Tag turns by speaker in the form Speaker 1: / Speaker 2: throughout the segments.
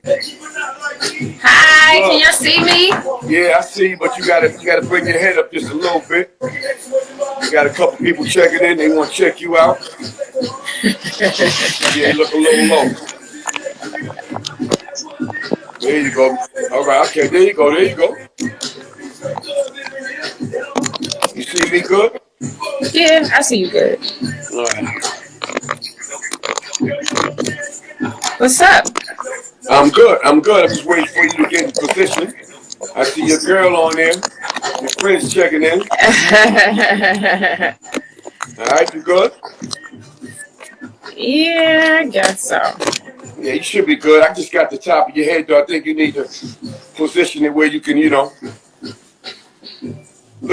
Speaker 1: Hi, can y'all see me?
Speaker 2: Yeah, I see you, but you gotta bring your head up just a little bit. We got a couple people checking in. They want to check you out. Yeah, you look a little low. There you go. All right, okay, there you go, there you go. You see me good?
Speaker 1: Yeah, I see you good.
Speaker 2: All right.
Speaker 1: What's up?
Speaker 2: I'm good. I'm good. I'm just waiting for you to get in position. I see your girl on there. Your friends checking in. All right, you good?
Speaker 1: Yeah, I guess so.
Speaker 2: Yeah, you should be good. I just got the top of your head, though. I think you need to position it where you can, look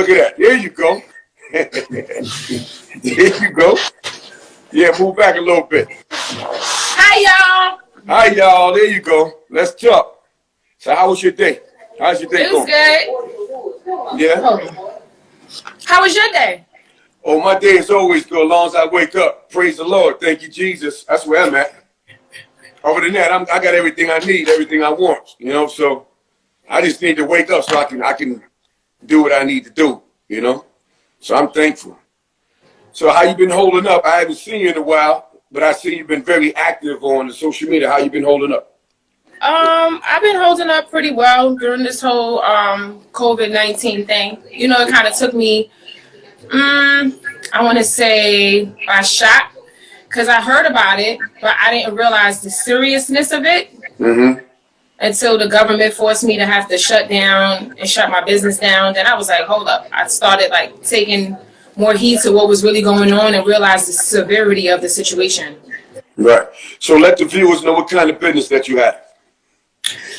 Speaker 2: at that. There you go. There you go. Yeah, move back a little bit.
Speaker 1: Hi, y'all.
Speaker 2: Hi, y'all. There you go. Let's talk. So, how was your day? How's your day
Speaker 1: It was
Speaker 2: going?
Speaker 1: good.
Speaker 2: Yeah?
Speaker 1: How was your day?
Speaker 2: Oh, my day is always good as long as I wake up. Praise the Lord. Thank you, Jesus. That's where I'm at. Other than that, I got everything I need, everything I want, so I just need to wake up so I can do what I need to do. So I'm thankful. So how you been holding up? I haven't seen you in a while, but I see you've been very active on the social media. How you been holding up?
Speaker 1: I've been holding up pretty well during this whole COVID-19 thing. It kind of took me, I want to say, by shock because I heard about it, but I didn't realize the seriousness of it
Speaker 2: Mm-hmm.
Speaker 1: until the government forced me to have to shut down and shut my business down. Then I was like, hold up. I started like taking more heed to what was really going on and realized the severity of the situation.
Speaker 2: Right. So let the viewers know what kind of business that you have.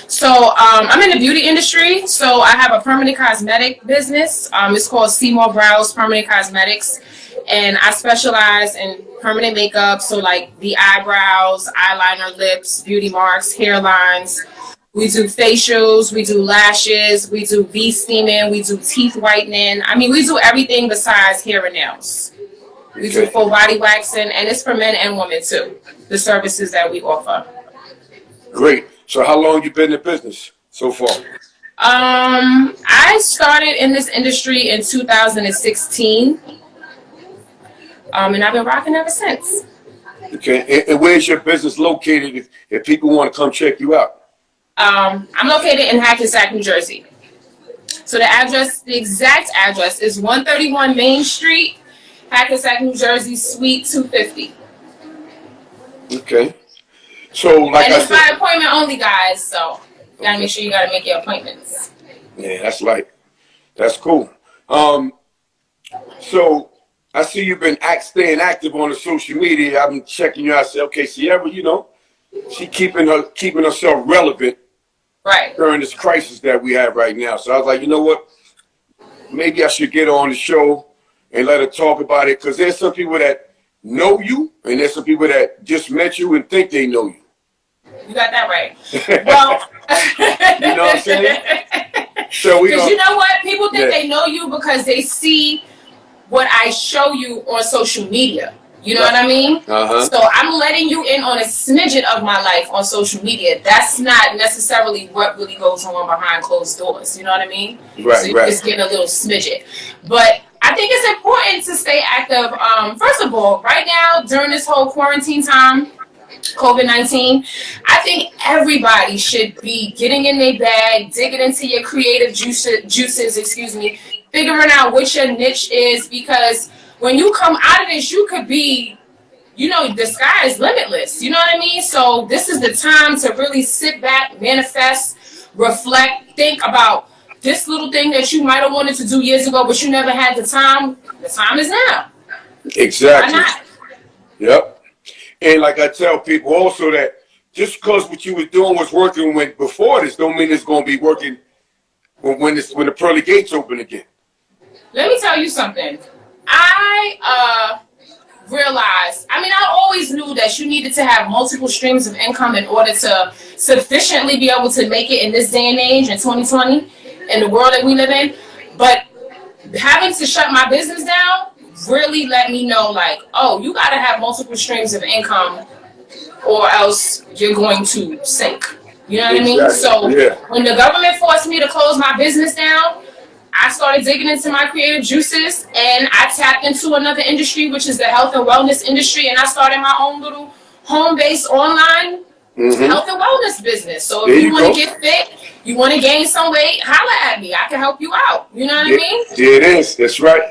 Speaker 1: So I'm in the beauty industry. So I have a permanent cosmetic business. It's called Seymour Brows Permanent Cosmetics. And I specialize in permanent makeup. So like the eyebrows, eyeliner, lips, beauty marks, hairlines. We do facials, we do lashes, we do V-steaming, we do teeth whitening. I mean, we do everything besides hair and nails. We do
Speaker 2: Okay.
Speaker 1: full body waxing, and it's for men and women too, the services that we offer.
Speaker 2: Great. So how long you been in business so far?
Speaker 1: I started in this industry in 2016, and I've been rocking ever since.
Speaker 2: Okay. And where's your business located if people want to come check you out?
Speaker 1: I'm located in Hackensack, New Jersey. So the exact address is 131 Main Street, Hackensack, New Jersey, Suite 250.
Speaker 2: Okay. So like
Speaker 1: And
Speaker 2: I
Speaker 1: it's
Speaker 2: said,
Speaker 1: by appointment only, guys. So you gotta
Speaker 2: okay.
Speaker 1: make sure you gotta make your appointments.
Speaker 2: Yeah, that's cool. Um, so I see you've been staying active on the social media. I've been checking you out. I said, okay, Ciara, she keeping herself relevant
Speaker 1: Right.
Speaker 2: during this crisis that we have right now. So I was like, you know what? Maybe I should get on the show and let her talk about it because there's some people that know you and there's some people that just met you and think they know you.
Speaker 1: You got that right. Well,
Speaker 2: You know what I'm saying? So
Speaker 1: because you know what? People think
Speaker 2: yeah.
Speaker 1: they know you because they see what I show you on social media. You know what I mean?
Speaker 2: Uh-huh.
Speaker 1: So I'm letting you in on a smidget of my life on social media. That's not necessarily what really goes on behind closed doors. You know what I mean?
Speaker 2: Right,
Speaker 1: so you're
Speaker 2: right.
Speaker 1: just getting a little smidget. But I think it's important to stay active. First of all, right now, during this whole quarantine time, COVID-19, I think everybody should be getting in their bag, digging into your creative juices, figuring out what your niche is, because when you come out of this, you could be, the sky is limitless. You know what I mean? So this is the time to really sit back, manifest, reflect, think about this little thing that you might have wanted to do years ago, but you never had the time. The time is now. Why
Speaker 2: Exactly.
Speaker 1: not?
Speaker 2: Yep. And like I tell people also that just because what you was doing was working before this, don't mean it's going to be working when the pearly gates open again.
Speaker 1: Let me tell you something. I realized, I always knew that you needed to have multiple streams of income in order to sufficiently be able to make it in this day and age in 2020, in the world that we live in. But having to shut my business down really let me know, like, oh, you got to have multiple streams of income or else you're going to sink. You know what I mean?
Speaker 2: Exactly.
Speaker 1: So
Speaker 2: Yeah.
Speaker 1: when the government forced me to close my business down, I started digging into my creative juices and I tapped into another industry, which is the health and wellness industry. And I started my own little home-based online
Speaker 2: Mm-hmm.
Speaker 1: health and wellness business. So if
Speaker 2: There
Speaker 1: you
Speaker 2: you
Speaker 1: want to
Speaker 2: go.
Speaker 1: get fit, you want to gain some weight, holla at me. I can help you out. You know what I
Speaker 2: There,
Speaker 1: mean?
Speaker 2: there it is. That's right.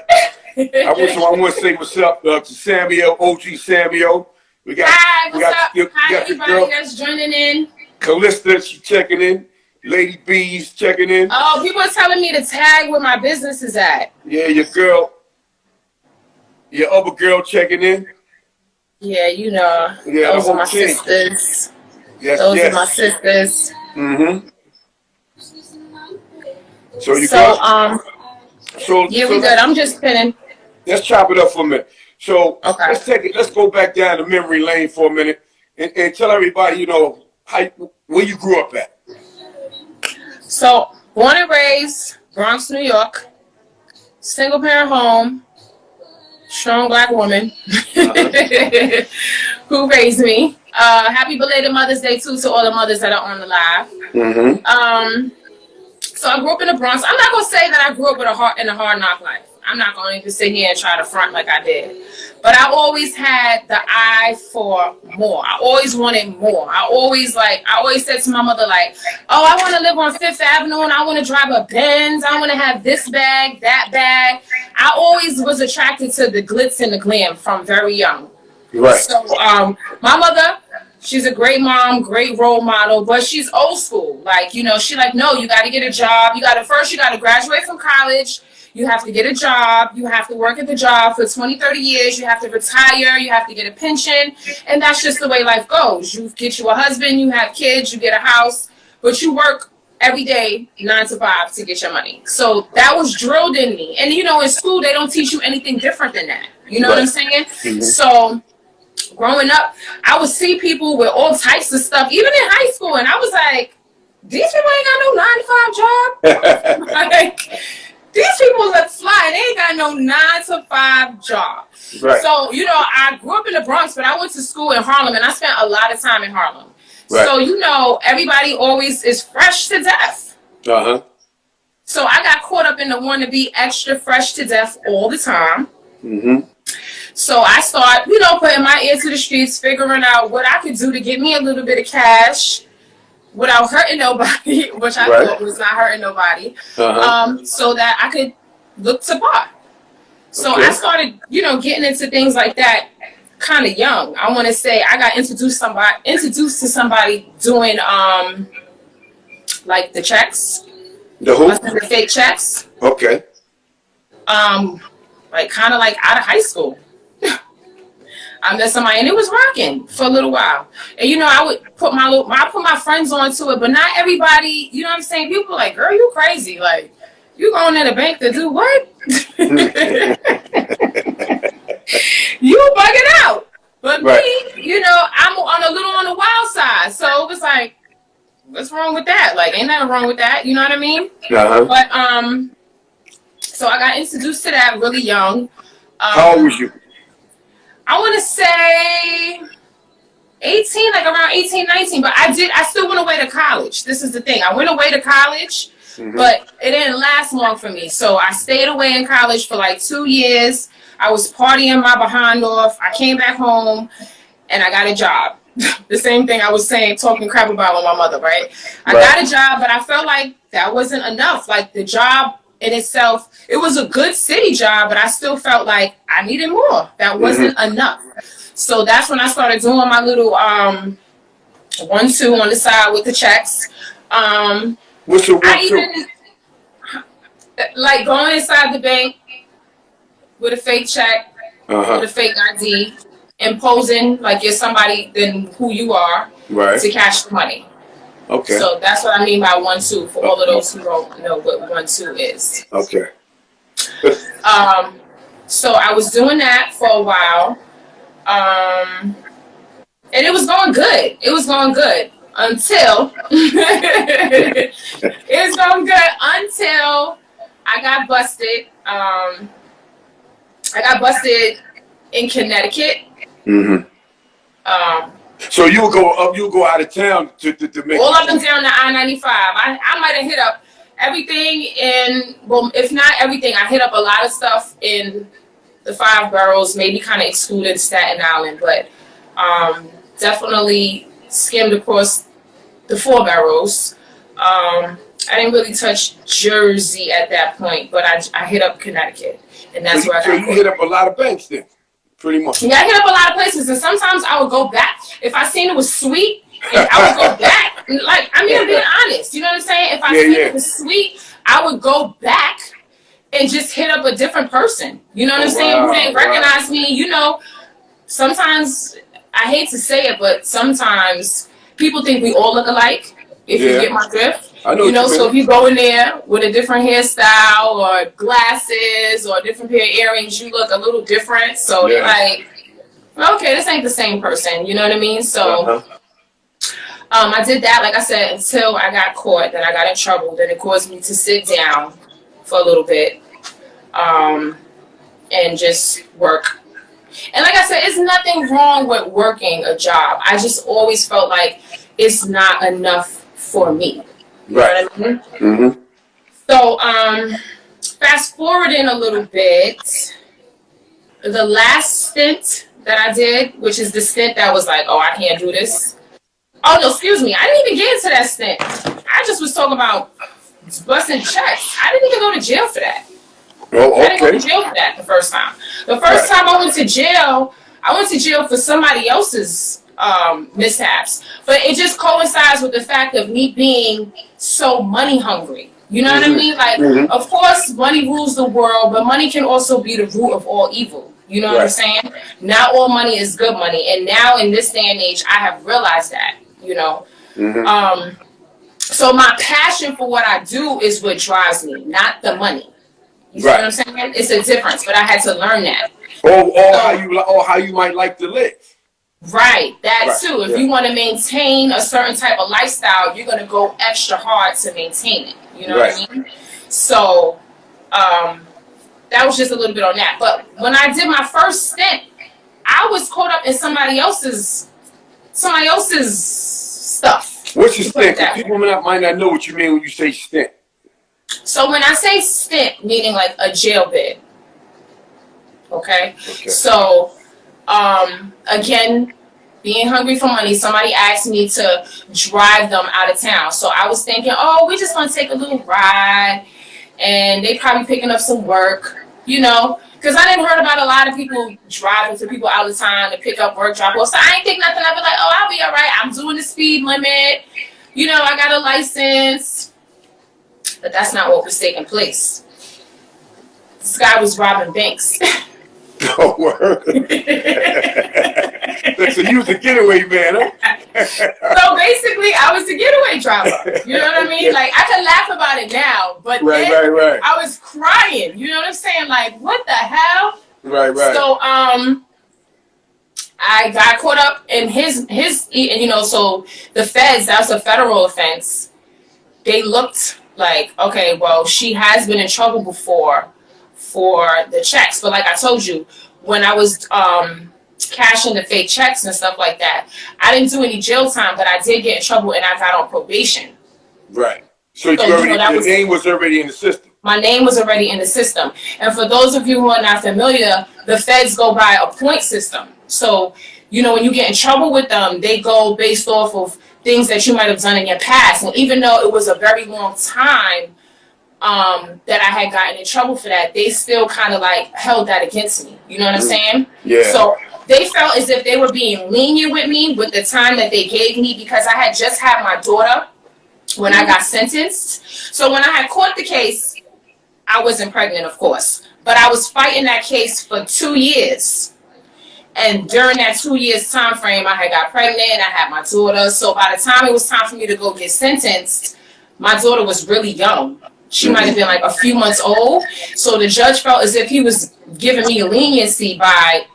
Speaker 2: I want to say what's up to Samuel, OG Samuel. We got
Speaker 1: Hi,
Speaker 2: we
Speaker 1: what's
Speaker 2: got
Speaker 1: up?
Speaker 2: you
Speaker 1: Hi,
Speaker 2: got your
Speaker 1: everybody
Speaker 2: girl
Speaker 1: that's joining in.
Speaker 2: Callista, she checking in. Lady B's checking in.
Speaker 1: Oh, people are telling me to tag where my business is at.
Speaker 2: Yeah, your girl, your other girl checking in.
Speaker 1: Yeah, you know,
Speaker 2: Yeah, the
Speaker 1: those are
Speaker 2: whole
Speaker 1: my
Speaker 2: team.
Speaker 1: sisters.
Speaker 2: Yes,
Speaker 1: Those are my
Speaker 2: yes.
Speaker 1: sisters.
Speaker 2: Mm-hmm. So you
Speaker 1: So,
Speaker 2: good? So
Speaker 1: yeah,
Speaker 2: so
Speaker 1: we good. I'm just pinning.
Speaker 2: let's chop it up for a minute. So
Speaker 1: Okay.
Speaker 2: let's take it. Let's go back down the memory lane for a minute and tell everybody, how where you grew up at.
Speaker 1: So, born and raised, Bronx, New York, single parent home, strong black woman
Speaker 2: Uh-huh.
Speaker 1: who raised me. Happy belated Mother's Day too to all the mothers that are on the live.
Speaker 2: Mm-hmm.
Speaker 1: So I grew up in the Bronx. I'm not gonna say that I grew up with in a hard knock life. I'm not going to even sit here and try to front like I did. But I always had the eye for more. I always wanted more. I always said to my mother, like, oh, I want to live on Fifth Avenue and I want to drive a Benz. I want to have this bag, that bag. I always was attracted to the glitz and the glam from very young.
Speaker 2: Right.
Speaker 1: So my mother, she's a great mom, great role model, but she's old school. Like, she like, no, you got to get a job. You got to graduate from college. You have to get a job. You have to work at the job for 20, 30 years. You have to retire. You have to get a pension. And that's just the way life goes. You get you a husband, you have kids, you get a house, but you work every day, 9 to 5 to get your money. So that was drilled in me. And, in school, they don't teach you anything different than that. You know what I'm saying?
Speaker 2: Mm-hmm.
Speaker 1: So growing up, I would see people with all types of stuff, even in high school, and I was like, these people ain't got no 9 to 5 job. Like, these people look fly, and they ain't got no 9 to 5 job.
Speaker 2: Right.
Speaker 1: So, I grew up in the Bronx, but I went to school in Harlem, and I spent a lot of time in Harlem. Right. So, everybody always is fresh to death.
Speaker 2: Uh-huh.
Speaker 1: So I got caught up in the want to be extra fresh to death all the time.
Speaker 2: Mm-hmm.
Speaker 1: So I start, putting my ear to the streets, figuring out what I could do to get me a little bit of cash without hurting nobody, which I thought was not hurting nobody, so that I could look to buy. So I started, getting into things like that kind of young. I want to say I got introduced to somebody doing like the checks.
Speaker 2: The who?
Speaker 1: The fake checks.
Speaker 2: Okay.
Speaker 1: Like kind of like out of high school. I met somebody and it was rocking for a little while. And I would put my friends onto it, but not everybody, you know what I'm saying? People were like, girl, you crazy. Like, you going in the bank to do what? You bugging out. But me, I'm on the wild side. So it was like, what's wrong with that? Like, ain't nothing wrong with that. You know what I mean?
Speaker 2: Uh-huh.
Speaker 1: But so I got introduced to that really young.
Speaker 2: How old was you?
Speaker 1: I want to say 18, like around 18, 19. But I still went away to college. This is the thing. I went away to college, but it didn't last long for me. So I stayed away in college for like 2 years. I was partying my behind off. I came back home and I got a job. The same thing I was saying, talking crap about with my mother, right? I got a job, but I felt like that wasn't enough. Like the job in itself, it was a good city job, but I still felt like I needed more. That wasn't enough. So that's when I started doing my little 1-2 on the side with the checks.
Speaker 2: What's your 1-2?
Speaker 1: Like going inside the bank with a fake check, with a fake ID, imposing like you're somebody than who you are to cash the money. Okay. So that's what I mean by 1-2 for all of those who don't know what 1-2 is.
Speaker 2: Okay.
Speaker 1: So I was doing that for a while. And it was going good. It was going good until I got busted. I got busted in Connecticut.
Speaker 2: So you'll go out of town to make
Speaker 1: all up and down the I-95. I might have hit up everything in, well, if not everything, I hit up a lot of stuff in the 5 boroughs, maybe kind of excluded Staten Island, but definitely skimmed across the 4 boroughs. I didn't really touch Jersey at that point, but I hit up Connecticut, and that's where I got.
Speaker 2: So you hit up a lot of banks then, pretty much.
Speaker 1: Yeah, I hit up a lot of places, and sometimes I would go back if I seen it was sweet, and I would go back. Like, I mean, I'm being honest. You know what I'm saying? If I seen it was sweet, I would go back and just hit up a different person. You know what I'm saying? Who didn't recognize me. You know, sometimes I hate to say it, but sometimes people think we all look alike. If you get my drift.
Speaker 2: I know,
Speaker 1: you know, so if you go in there with a different hairstyle or glasses or a different pair of earrings, you look a little different. So they're like, okay, this ain't the same person. You know what I mean? So I did that, like I said, until I got caught. Then I got in trouble. Then it caused me to sit down for a little bit and just work. And like I said, it's nothing wrong with working a job. I just always felt like it's not enough for me. You know what I mean? Mm-hmm. So, fast forwarding a little bit, the last stint that I did, which is the stint that was like, oh, I can't do this. Oh, no, excuse me. I didn't even get into that stint. I just was talking about busting checks. I didn't even go to jail for that.
Speaker 2: Oh, okay.
Speaker 1: I didn't go to jail for that the first time. The first time I went to jail for somebody else's mishaps. But it just coincides with the fact of me being so money hungry. You know what I mean? Like, of course, money rules the world, but money can also be the root of all evil. You know what I'm saying? Not all money is good money. And now in this day and age, I have realized that, you know. So my passion for what I do is what drives me, not the money. You see what I'm saying? It's a difference, but I had to learn that.
Speaker 2: Or how you might like to live.
Speaker 1: Right, that too. If you want to maintain a certain type of lifestyle, you're going to go extra hard to maintain it. You know what I mean? So, that was just a little bit on that. But when I did my first stint, I was caught up in somebody else's stuff.
Speaker 2: What's your stint? People might not know what you mean when you say stint.
Speaker 1: So when I say stint, meaning like a jail bid. Okay. So, again, being hungry for money, somebody asked me to drive them out of town. So I was thinking, oh, we just want to take a little ride, and they probably picking up some work, you know, because I didn't heard about a lot of people driving to people out of town to pick up work, drop off. So I ain't think nothing of it. Like, oh, I'll be all right. I'm doing the speed limit. You know, I got a license. But that's not what was taking place. This guy was robbing banks.
Speaker 2: Oh, word. So you was a getaway man, huh?
Speaker 1: So basically, I was the getaway driver. You know what I mean? Like, I can laugh about it now, but then I was crying. You know what I'm saying? Like, what the hell?
Speaker 2: Right.
Speaker 1: So, I got caught up in his, you know, so the feds, that's a federal offense. They looked like, okay, well, she has been in trouble before for the checks. But like I told you, when I was cashing the fake checks and stuff like that, I didn't do any jail time, but I did get in trouble and I got on probation.
Speaker 2: Right. So your name was already in the system.
Speaker 1: My name was already in the system. And for those of you who are not familiar, the feds go by a point system. So, you know, when you get in trouble with them, they go based off of things that you might have done in your past. And even though it was a very long time that I had gotten in trouble for that, they still kind of like held that against me. You know what I'm saying?
Speaker 2: Yeah.
Speaker 1: So they felt as if they were being lenient with me with the time that they gave me because I had just had my daughter when I got sentenced. So when I had caught the case, I wasn't pregnant, of course, but I was fighting that case for 2 years. And during that 2 years time frame, I had got pregnant, I had my daughter. So by the time it was time for me to go get sentenced, my daughter was really young. She might have been like a few months old. So the judge felt as if he was giving me leniency by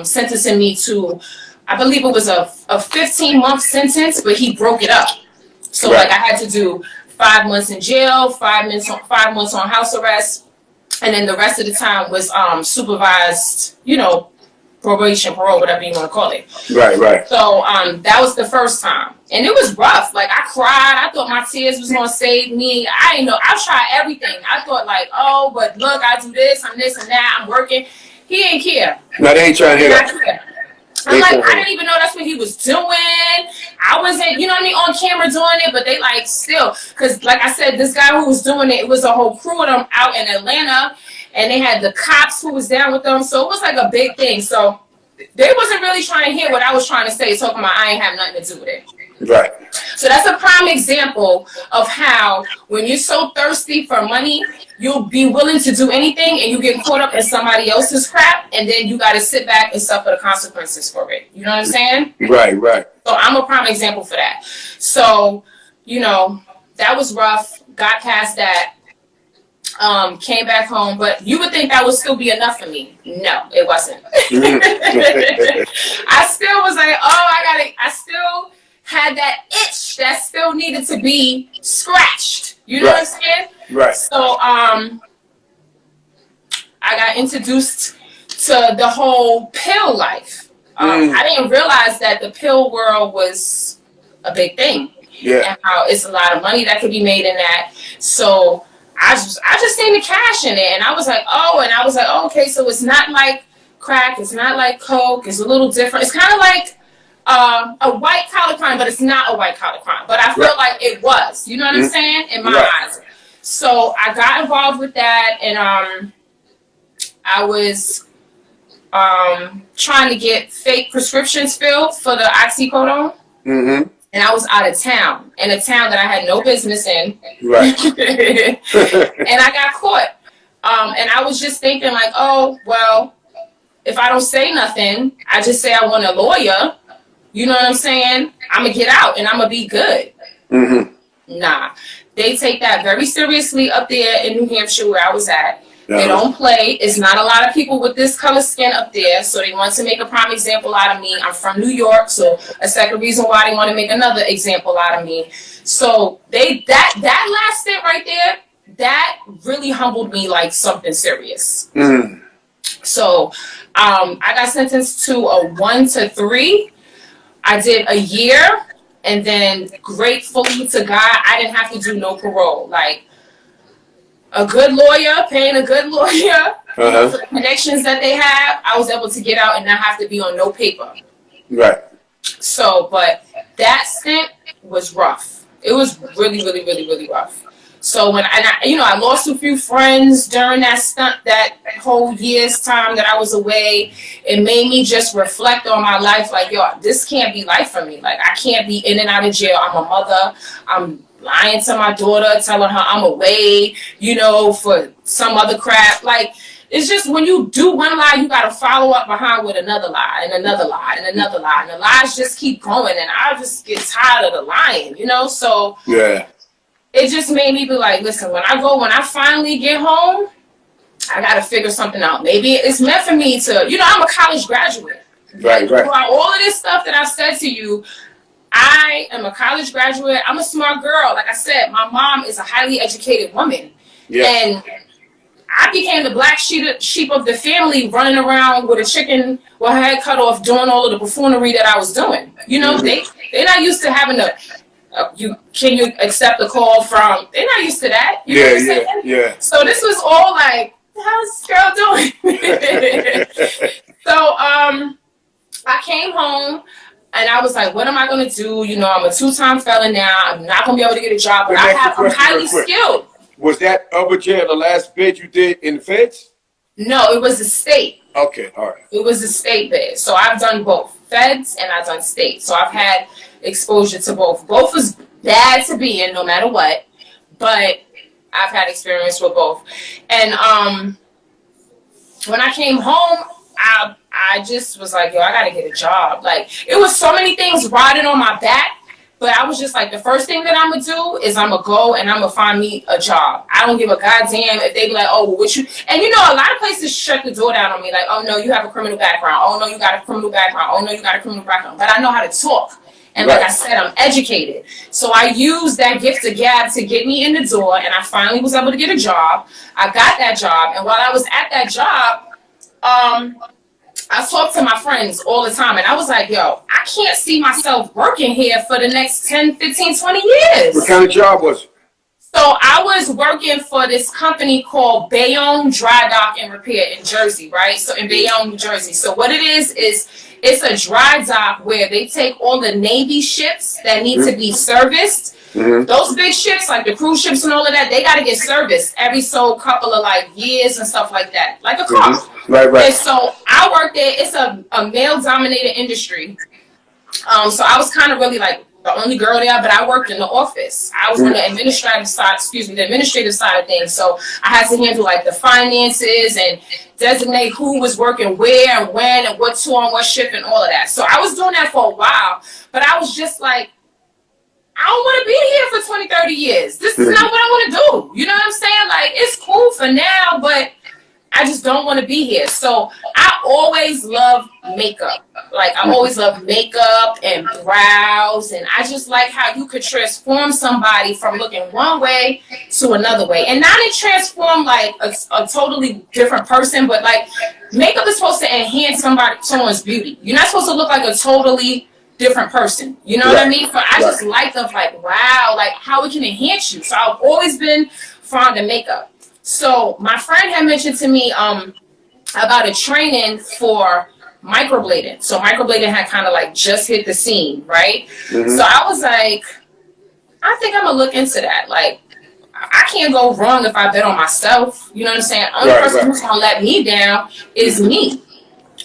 Speaker 1: sentencing me to, I believe it was a 15-month sentence, but he broke it up. So like I had to do 5 months in jail, 5 months on house arrest, and then the rest of the time was supervised, you know, probation, parole, whatever you want to call it.
Speaker 2: Right.
Speaker 1: So that was the first time, and it was rough. Like, I cried. I thought my tears was gonna save me. I didn't know. I tried everything. I thought, like, oh, but look, I do this, I'm this and that, I'm working. He didn't care.
Speaker 2: No, they ain't trying to hear that.
Speaker 1: I'm like, I didn't even know that's what he was doing. I wasn't, you know what I mean, on camera doing it, but they like still, because like I said, this guy who was doing it was a whole crew of them out in Atlanta, and they had the cops who was down with them, so it was like a big thing. So they wasn't really trying to hear what I was trying to say, talking about I ain't have nothing to do with it.
Speaker 2: Right.
Speaker 1: So that's a prime example of how when you're so thirsty for money, you'll be willing to do anything, and you get caught up in somebody else's crap, and then you got to sit back and suffer the consequences for it. You know what I'm saying?
Speaker 2: Right.
Speaker 1: So I'm a prime example for that. So, you know, that was rough. Got past that. Came back home, but you would think that would still be enough for me. No, it wasn't. I still was like, I still had that itch that still needed to be scratched. You know what I'm saying?
Speaker 2: Right.
Speaker 1: So I got introduced to the whole pill life. I didn't realize that the pill world was a big thing.
Speaker 2: Yeah.
Speaker 1: And how it's a lot of money that could be made in that. So I just seen the cash in it, and I was like, oh, okay, so it's not like crack, it's not like coke, it's a little different. It's kind of like a white collar crime, but it's not a white collar crime. But I felt like it was. You know what I'm saying? In my eyes. So I got involved with that, and I was trying to get fake prescriptions filled for the oxycodone.
Speaker 2: Mm-hmm.
Speaker 1: And I was out of town, in a town that I had no business in.
Speaker 2: Right.
Speaker 1: And I got caught. And I was just thinking like, oh, well, if I don't say nothing, I just say I want a lawyer. You know what I'm saying? I'm going to get out and I'm going to be good.
Speaker 2: Mm-hmm.
Speaker 1: Nah. They take that very seriously up there in New Hampshire where I was at. They don't play. It's not a lot of people with this color skin up there, so they want to make a prime example out of me. I'm from New York, so a second reason why they want to make another example out of me. So that last stint right there, that really humbled me like something serious. So I got sentenced to a 1 to 3. I did a year, and then gratefully to God, I didn't have to do no parole. Like, a good lawyer, paying a good lawyer for the connections that they have, I was able to get out and not have to be on no paper.
Speaker 2: Right.
Speaker 1: So, but that stint was rough. It was really, really, really, really rough. So when I lost a few friends during that stunt, that whole year's time that I was away. It made me just reflect on my life. Like, yo, this can't be life for me. Like, I can't be in and out of jail. I'm a mother. I'm lying to my daughter, telling her I'm away, for some other crap. Like, it's just when you do one lie, you got to follow up behind with another lie and another lie and another lie. And the lies just keep going. And I just get tired of the lying, So
Speaker 2: yeah,
Speaker 1: it just made me be like, listen, when I finally get home, I got to figure something out. Maybe it's meant for me to, I'm a college graduate.
Speaker 2: Right.
Speaker 1: Throughout all of this stuff that I've said to you, I am a college graduate. I'm a smart girl. Like I said, my mom is a highly educated woman. Yeah. And I became the black sheep of the family, running around with a chicken with her head cut off, doing all of the buffoonery that I was doing. They're not used to having can you accept a call from, they're not used to that. You know what I'm saying?
Speaker 2: Yeah.
Speaker 1: So this was all like, how's this girl doing? So I came home. And I was like, what am I going to do? I'm a 2-time felon now. I'm not going to be able to get a job, but I'm highly skilled.
Speaker 2: Was that upper jail the last bid you did in the feds?
Speaker 1: No, it was the state.
Speaker 2: Okay, all right.
Speaker 1: It was the state bid. So I've done both, feds and I've done state. So I've had exposure to both. Both was bad to be in no matter what, but I've had experience with both. And when I came home, I just was like, yo, I gotta get a job. Like, it was so many things riding on my back, but I was just like, the first thing that I'm gonna do is I'm gonna go and I'm gonna find me a job. I don't give a goddamn if they be like, oh, well, what you, and a lot of places shut the door down on me, like, oh no, you have a criminal background. Oh no, you got a criminal background. Oh no, you got a criminal background. But I know how to talk. And like I said, I'm educated. So I used that gift of gab to get me in the door, and I finally was able to get a job. I got that job, and while I was at that job, I talk to my friends all the time, and I was like, yo, I can't see myself working here for the next 10, 15, 20 years.
Speaker 2: What kind of job was it?
Speaker 1: So I was working for this company called Bayonne Dry Dock and Repair in Jersey, right? So in Bayonne, New Jersey. So what it is it's a dry dock where they take all the Navy ships that need to be serviced.
Speaker 2: Mm-hmm.
Speaker 1: Those big ships, like the cruise ships and all of that, they got to get serviced every so couple of like years and stuff like that, like a car.
Speaker 2: Mm-hmm. Right.
Speaker 1: And so I worked there. It's a male-dominated industry. So I was kind of really like the only girl there, but I worked in the office. I was on the administrative side, the administrative side of things. So I had to handle like the finances and designate who was working where and when and what tour and what ship and all of that. So I was doing that for a while, but I was just like, I don't want to be here for 20, 30 years. This is not what I want to do. You know what I'm saying? Like, it's cool for now, but I just don't want to be here. So I always love makeup. Like, I always love makeup and brows. And I just like how you could transform somebody from looking one way to another way. And not to transform like a totally different person, but like makeup is supposed to enhance someone's beauty. You're not supposed to look like a totally different person. You know what I mean? But I just like them like, wow, like how it can enhance you. So I've always been fond of makeup. So my friend had mentioned to me about a training for microblading. So microblading had kind of like just hit the scene, right? Mm-hmm. So I was like, I think I'm gonna look into that. Like, I can't go wrong if I bet on myself. You know what I'm saying? Only person who's gonna let me down is me.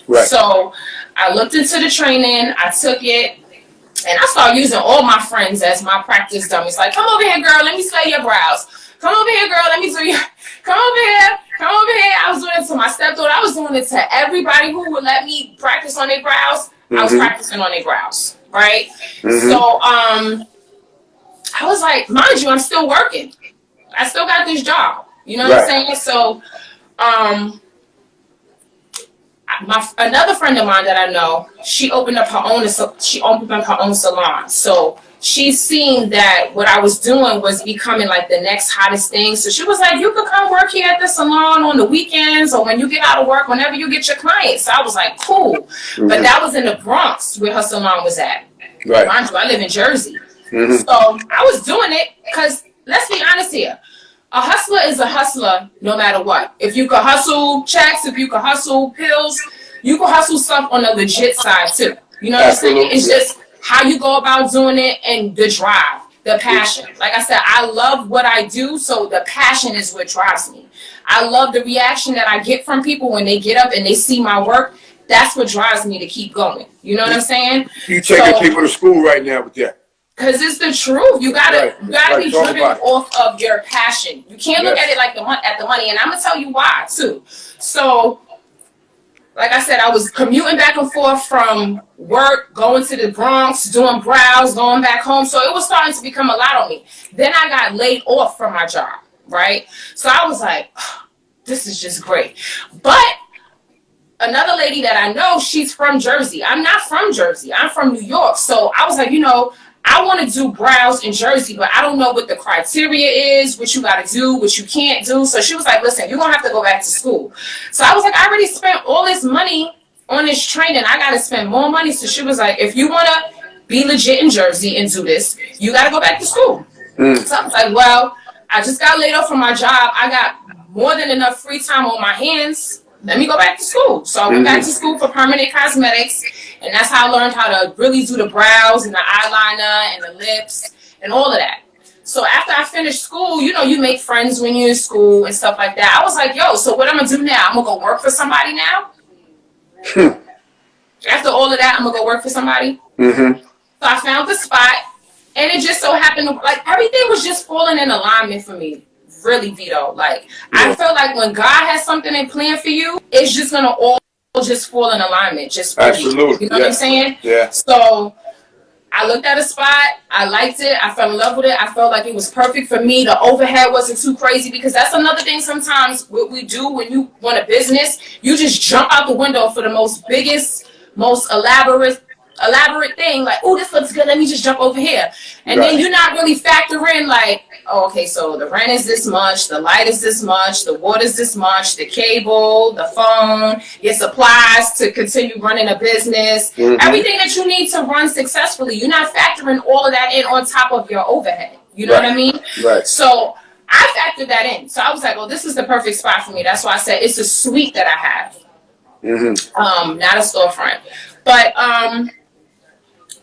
Speaker 1: Right. So I looked into the training, I took it, and I started using all my friends as my practice dummies. Like, come over here, girl, let me slay your brows. Come over here, girl, let me do your... Come over here. I was doing it to my stepdaughter. I was doing it to everybody who would let me practice on their brows. Mm-hmm. I was practicing on their brows, right? Mm-hmm. So I was like, mind you, I'm still working. I still got this job. You know what I'm saying? So another friend of mine that I know, she opened up her own salon. So she's seen that what I was doing was becoming like the next hottest thing. So she was like, you could come work here at the salon on the weekends or when you get out of work, whenever you get your clients. So I was like, cool. Mm-hmm. But that was in the Bronx where her salon was at. Right. Mind you, I live in Jersey. Mm-hmm. So I was doing it because let's be honest here. A hustler is a hustler no matter what. If you could hustle checks, if you could hustle pills, you could hustle stuff on the legit side too. You know what I'm saying? It's just how you go about doing it and the drive, the passion. Like I said, I love what I do, so the passion is what drives me. I love the reaction that I get from people when they get up and they see my work. That's what drives me to keep going. You know what I'm saying? You
Speaker 2: taking people to school right now with that.
Speaker 1: Because it's the truth. You gotta be driven off of your passion. You can't look at it like at the money. And I'm gonna tell you why too. So, like I said, I was commuting back and forth from work, going to the Bronx, doing brows, going back home. So it was starting to become a lot on me. Then I got laid off from my job, right? So I was like, oh, this is just great. But another lady that I know, she's from Jersey. I'm not from Jersey. I'm from New York. So I was like, I want to do brows in Jersey, but I don't know what the criteria is, what you got to do, what you can't do. So she was like, listen, you're going to have to go back to school. So I was like, I already spent all this money on this training. I got to spend more money. So she was like, if you want to be legit in Jersey and do this, you got to go back to school. So I was like, well, I just got laid off from my job. I got more than enough free time on my hands. Let me go back to school. So I went back to school for permanent cosmetics, and that's how I learned how to really do the brows and the eyeliner and the lips and all of that. So after I finished school, you make friends when you're in school and stuff like that. I was like, yo, so what I'm going to do now? I'm going to go work for somebody now? After all of that, I'm going to go work for somebody? So I found the spot, and it just so happened, like, everything was just falling in alignment for me. Really, Vito. Like, I feel like when God has something in plan for you, it's just gonna all just fall in alignment. Just
Speaker 2: absolutely.
Speaker 1: You know what I'm saying?
Speaker 2: Yeah.
Speaker 1: So I looked at a spot. I liked it. I fell in love with it. I felt like it was perfect for me. The overhead wasn't too crazy, because that's another thing sometimes what we do when you want a business, you just jump out the window for the biggest, most elaborate elaborate thing, like, oh, this looks good, let me just jump over here. And
Speaker 2: Right.
Speaker 1: then you're not really factoring like, oh, okay, so the rent is this much, the light is this much, the water is this much, the cable, the phone, your supplies to continue running a business, everything that you need to run successfully. You're not factoring all of that in on top of your overhead. You know what I mean?
Speaker 2: Right.
Speaker 1: So I factored that in. So I was like, oh, this is the perfect spot for me. That's why I said it's a suite that I have. Not a storefront. But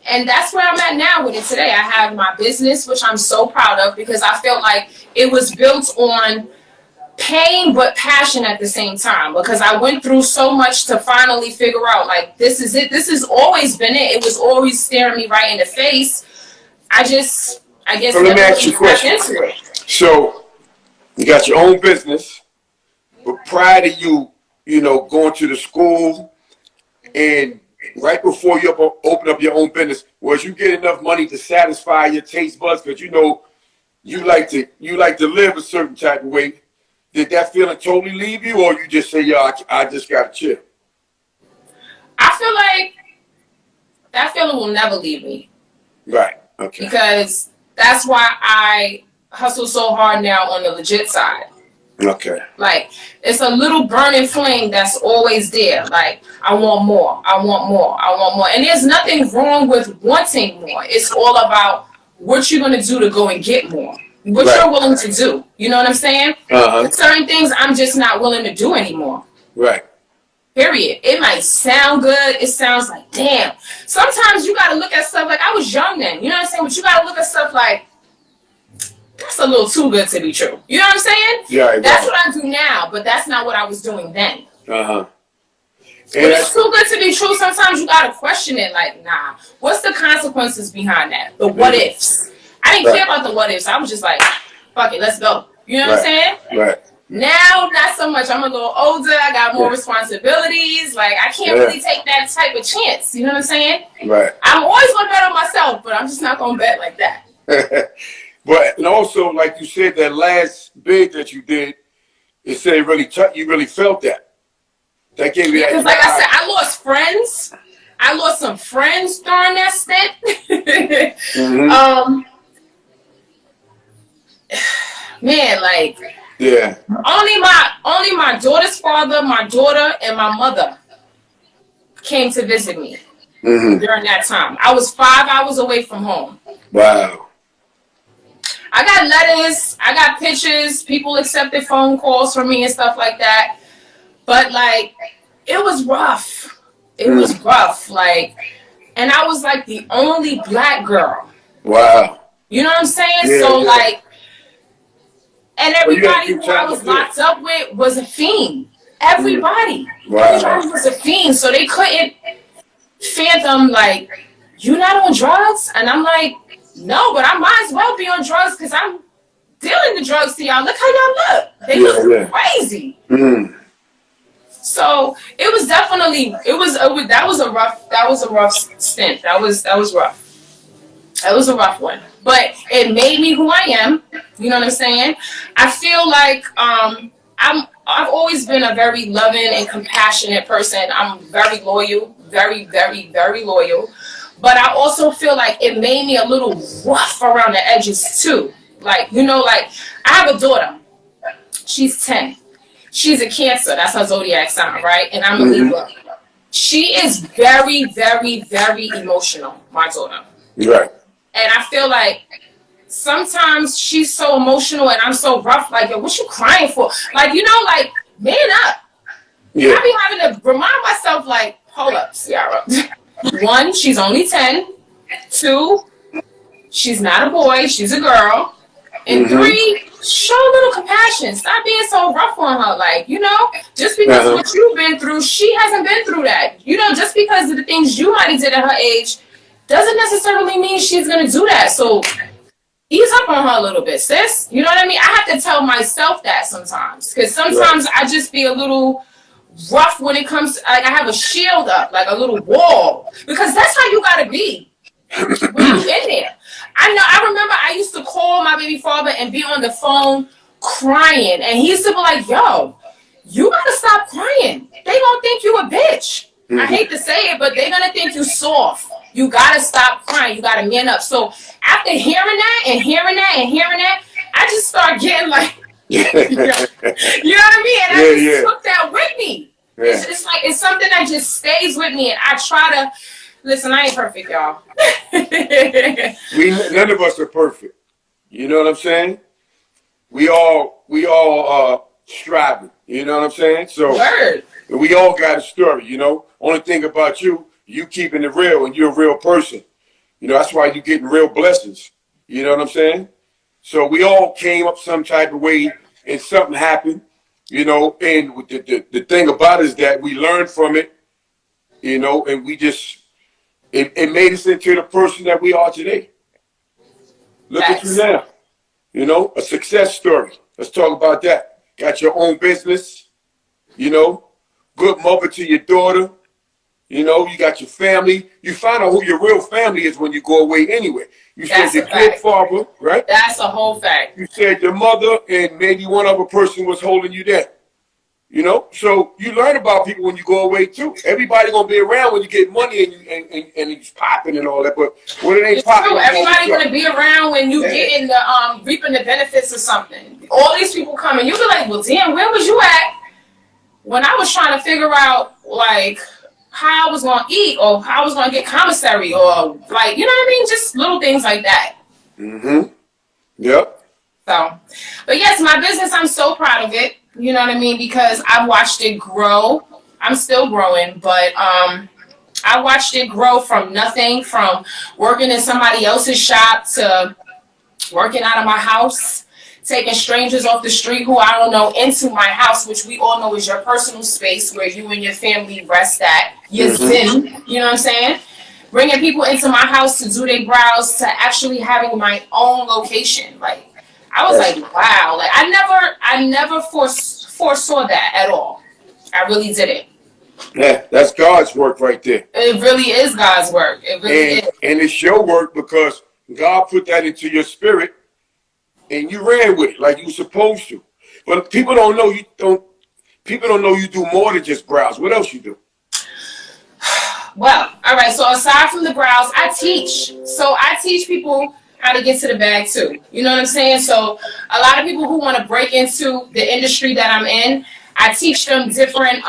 Speaker 1: and that's where I'm at now with it today. I have my business, which I'm so proud of because I felt like it was built on pain but passion at the same time, because I went through so much to finally figure out like this is it. This has always been it. It was always staring me right in the face. I guess
Speaker 2: So let me ask you a question. So you got your own business, but prior to you going to the school and right before you open up your own business, was you get enough money to satisfy your taste buds? Because you like to live a certain type of way. Did that feeling totally leave you, or you just say, "Yo, I just gotta chill"?
Speaker 1: I feel like that feeling will never leave me.
Speaker 2: Right. Okay.
Speaker 1: Because that's why I hustle so hard now on the legit side.
Speaker 2: Okay.
Speaker 1: Like, it's a little burning flame that's always there. Like, I want more, I want more, I want more. And there's nothing wrong with wanting more. It's all about what you're going to do to go and get more. What you're willing to do. You know what I'm saying? Certain things I'm just not willing to do anymore.
Speaker 2: Right.
Speaker 1: Period. It might sound good. It sounds like, damn. Sometimes you got to look at stuff like, I was young then. You know what I'm saying? But you got to look at stuff like, that's a little too good to be true. You know what I'm saying?
Speaker 2: Yeah.
Speaker 1: That's what I do now, but that's not what I was doing then.
Speaker 2: And
Speaker 1: it's too good to be true. Sometimes you gotta question it. Like, nah, what's the consequences behind that? The what ifs. I didn't care about the what ifs. I was just like, fuck it, let's go. You know what I'm saying?
Speaker 2: Right.
Speaker 1: Now, not so much. I'm a little older. I got more responsibilities. Like, I can't really take that type of chance. You know what I'm saying?
Speaker 2: Right.
Speaker 1: I'm always gonna bet on myself, but I'm just not gonna bet like that.
Speaker 2: But and also, like you said, that last bid that you did, it said you really felt that. That gave you that.
Speaker 1: Because, like I said, I lost friends. I lost some friends during that stint. Man, like, only my daughter's father, my daughter, and my mother came to visit me during that time. I was 5 hours away from home.
Speaker 2: Wow.
Speaker 1: I got letters, I got pictures, people accepted phone calls from me and stuff like that. But, like, it was rough. It was rough. Like, and I was, like, the only black girl.
Speaker 2: Wow.
Speaker 1: You know what I'm saying?
Speaker 2: Yeah,
Speaker 1: so, like, and everybody who I was locked up with was a fiend. Everybody. Everybody was a fiend. So they couldn't fathom, like, you not on drugs? And I'm like, no, but I might as well be on drugs because I'm dealing the drugs to y'all. Look how y'all look. They look crazy. So it was definitely that was a rough stint. That was rough. That was a rough one. But it made me who I am. You know what I'm saying? I feel like I've always been a very loving and compassionate person. I'm very loyal, very, very, very loyal. But I also feel like it made me a little rough around the edges too. Like, you know, like I have a daughter. She's 10. She's a Cancer. That's her zodiac sign, right? And I'm a Libra. She is very, very, very emotional, my daughter.
Speaker 2: Right.
Speaker 1: And I feel like sometimes she's so emotional and I'm so rough. Like, yo, what you crying for? Like, you know, like, man up. Yeah. I be having to remind myself, like, hold up, Ciara. 1, she's only 10. 2, she's not a boy, she's a girl. And 3, show a little compassion. Stop being so rough on her. Like, you know, just because of what you've been through, she hasn't been through that. You know, just because of the things you might have did at her age doesn't necessarily mean she's going to do that. So ease up on her a little bit, sis. You know what I mean? I have to tell myself that sometimes. Because sometimes I just be a little rough when it comes to, like, I have a shield up, like a little wall. Because that's how you got to be when you in there. I remember I used to call my baby father and be on the phone crying. And he used to be like, yo, you got to stop crying. They going to think you a bitch. I hate to say it, but they're going to think you soft. You gotta stop crying. You gotta man up. So after hearing that and hearing that and hearing that, I just start getting like, you know what I mean? And I just took that with me. Yeah. It's like, it's something that just stays with me, and I try to listen. I ain't perfect, y'all.
Speaker 2: None of us are perfect. You know what I'm saying? We all striving. You know what I'm saying? So
Speaker 1: Word.
Speaker 2: We all got a story. You know, only thing about you keeping it real, and you're a real person. You know, that's why you're getting real blessings. You know what I'm saying? So we all came up some type of way, and something happened. You know, and the thing about it is that we learned from it. You know, and we just it made us into the person that we are today. Look at you now. You know, a success story. Let's talk about that. Got your own business. You know, good mother to your daughter. You know, you got your family. You find out who your real family is when you go away anyway. You said your good father, right?
Speaker 1: That's a whole fact.
Speaker 2: You said your mother and maybe one other person was holding you down. You know, so you learn about people when you go away too. Everybody gonna be around when you get money and it's popping and all that. But when it ain't popping,
Speaker 1: everybody gonna be around when you getting the reaping the benefits of something. All these people coming, you be like, well, damn, where was you at when I was trying to figure out like how I was gonna eat or how I was gonna get commissary or like, you know what I mean? Just little things like that.
Speaker 2: Mm-hmm. Yep.
Speaker 1: So, but yes, my business, I'm so proud of it. You know what I mean? Because I've watched it grow. I'm still growing, but I watched it grow from nothing, from working in somebody else's shop to working out of my house, taking strangers off the street who I don't know into my house, which we all know is your personal space where you and your family rest at, your zen, you know what I'm saying? Bringing people into my house to do their brows, to actually having my own location. Like, I was like, wow. Like, I never foresaw that at all. I really didn't.
Speaker 2: Yeah, that's God's work right there.
Speaker 1: It really is God's work. It really is. And
Speaker 2: it's your work because God put that into your spirit and you ran with it like you were supposed to. But people don't know you do more than just brows. What else you do?
Speaker 1: Well, all right. So aside from the brows, I teach. So I teach people how to get to the bag too. You know what I'm saying? So a lot of people who want to break into the industry that I'm in, I teach them different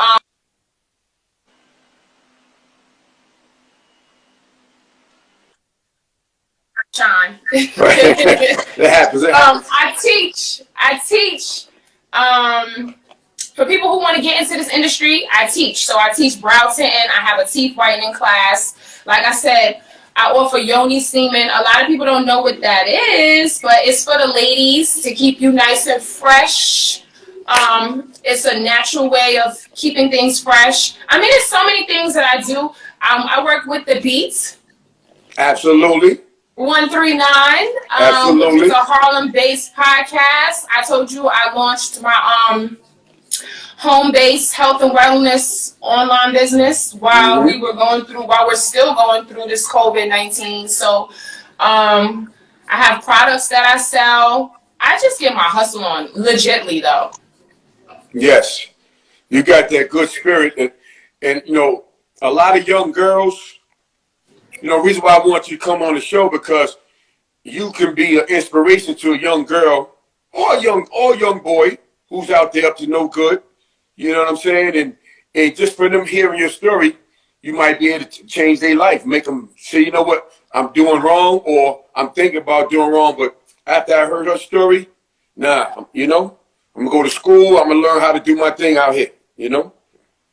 Speaker 1: Sean.
Speaker 2: That happens.
Speaker 1: I teach for people who want to get into this industry, I teach. So I teach brow tinting. I have a teeth whitening class. Like I said, I offer yoni steaming. A lot of people don't know what that is, but it's for the ladies to keep you nice and fresh. It's a natural way of keeping things fresh. I mean, there's so many things that I do. I work with the Beats.
Speaker 2: Absolutely.
Speaker 1: 139, which is a Harlem-based podcast. I told you I launched my home-based health and wellness online business while we're still going through this COVID-19. So I have products that I sell. I just get my hustle on, legitly though.
Speaker 2: Yes, you got that good spirit, and you know, a lot of young girls. You know, the reason why I want you to come on the show because you can be an inspiration to a young girl or a young boy who's out there up to no good. You know what I'm saying? And just for them hearing your story, you might be able to change their life, make them say, you know what, I'm doing wrong or I'm thinking about doing wrong. But after I heard her story, you know, I'm going to go to school. I'm going to learn how to do my thing out here, you know?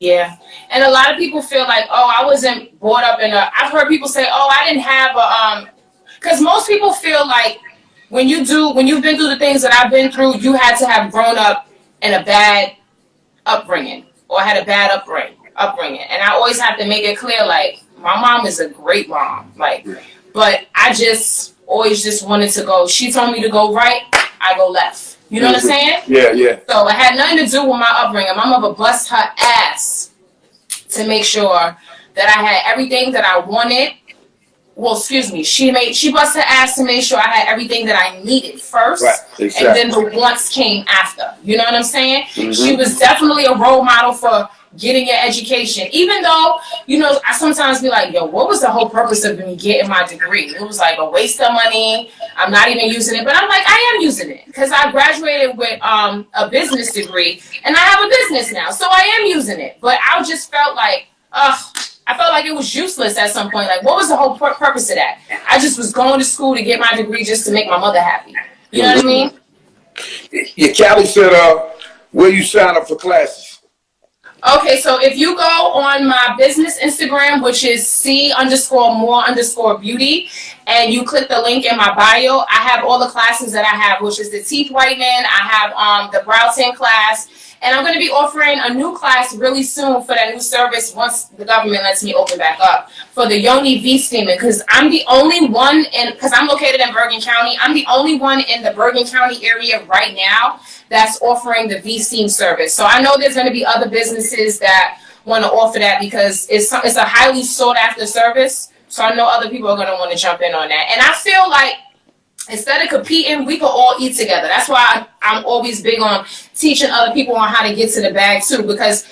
Speaker 1: Yeah. And a lot of people feel like, oh, I wasn't brought up I've heard people say, oh, I didn't have because most people feel like when you've been through the things that I've been through, you had to have grown up in a bad upbringing or had a bad upbringing. And I always have to make it clear, like, my mom is a great mom. Like, but I just always just wanted to go. She told me to go right, I go left. You know what I'm saying?
Speaker 2: Yeah.
Speaker 1: So it had nothing to do with my upbringing. My mother blessed her ass to make sure that I had everything that I wanted. Well, excuse me. She blessed her ass to make sure I had everything that I needed first.
Speaker 2: Right, exactly.
Speaker 1: And then the wants came after. You know what I'm saying? She was definitely a role model for getting your education. Even though, I sometimes be like, yo, what was the whole purpose of me getting my degree? It was like a waste of money. I'm not even using it. But I'm like, I am using it because I graduated with a business degree and I have a business now. So I am using it. But I just felt like, I felt like it was useless at some point. Like, what was the whole purpose of that? I just was going to school to get my degree just to make my mother happy. You know what I mean?
Speaker 2: Yeah, Callie said, where you sign up for classes?
Speaker 1: Okay, so if you go on my business Instagram, which is C_more_beauty, and you click the link in my bio, I have all the classes that I have, which is the teeth whitening, I have the brow tint class, and I'm going to be offering a new class really soon for that new service once the government lets me open back up for the Yoni V steaming, because I'm the only one because I'm located in Bergen County, I'm the only one in the Bergen County area right now that's offering the V steam service. So I know there's going to be other businesses that want to offer that because it's a highly sought after service. So I know other people are going to want to jump in on that. And I feel like instead of competing, we can all eat together. That's why I'm always big on teaching other people on how to get to the bag too. Because,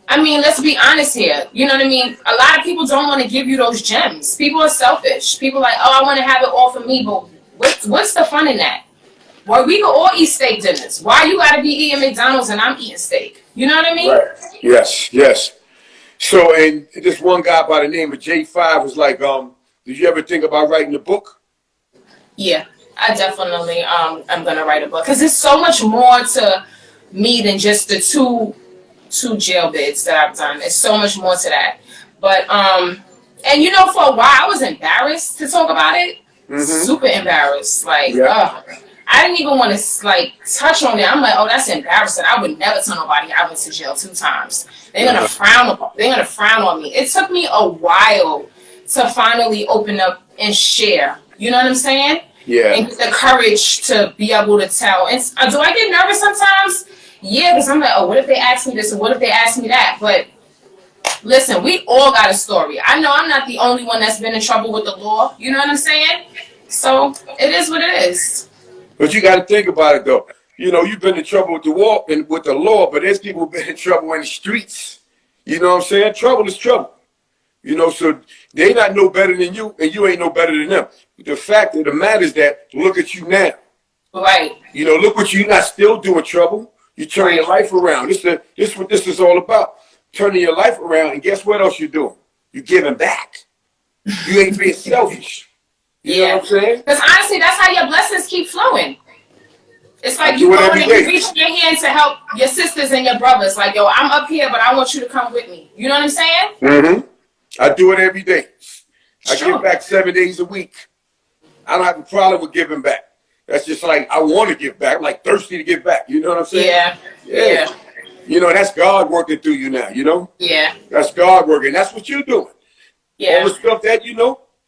Speaker 1: I mean, let's be honest here. You know what I mean? A lot of people don't want to give you those gems. People are selfish. People are like, oh, I want to have it all for me. But what's the fun in that? Well, we can all eat steak dinners. Why you got to be eating McDonald's and I'm eating steak? You know what I mean?
Speaker 2: Right. Yes, yes. So, and this one guy by the name of J5 was like, did you ever think about writing a book?
Speaker 1: Yeah, I definitely am gonna write a book because there's so much more to me than just the two jail bids that I've done. There's so much more to that. But and for a while I was embarrassed to talk about it. Super embarrassed. Like, I didn't even want to like touch on it. I'm like, oh, that's embarrassing. I would never tell nobody I went to jail 2 times. They're gonna frown on me. It took me a while to finally open up and share. You know what I'm saying?
Speaker 2: Yeah.
Speaker 1: And get the courage to be able to tell. And do I get nervous sometimes? Yeah, because I'm like, oh, what if they ask me this or what if they ask me that? But listen, we all got a story. I know I'm not the only one that's been in trouble with the law. You know what I'm saying? So it is what it is.
Speaker 2: But you got to think about it, though. You've been in trouble with the law and with the law, but there's people who've been in trouble in the streets. You know what I'm saying? Trouble is trouble. So they not no better than you, and you ain't no better than them. The fact of the matter is that look at you now.
Speaker 1: Right.
Speaker 2: Look what you're not still doing trouble. You turn your life around. This is what this is all about. Turning your life around, and guess what else you're doing? You're giving back. You ain't being selfish. You know what I'm saying?
Speaker 1: Because honestly, that's how your blessings keep flowing. It's like you going and you reaching your hand to help your sisters and your brothers. Like, yo, I'm up here, but I want you to come with me. You know what I'm saying?
Speaker 2: Mm-hmm. I do it every day. I give back 7 days a week. I don't have a problem with giving back. That's just like, I want to give back. I'm like thirsty to give back. You know what I'm saying? Yeah. That's God working through you now, Yeah. That's God working. That's what you're doing. Yeah. All the stuff that,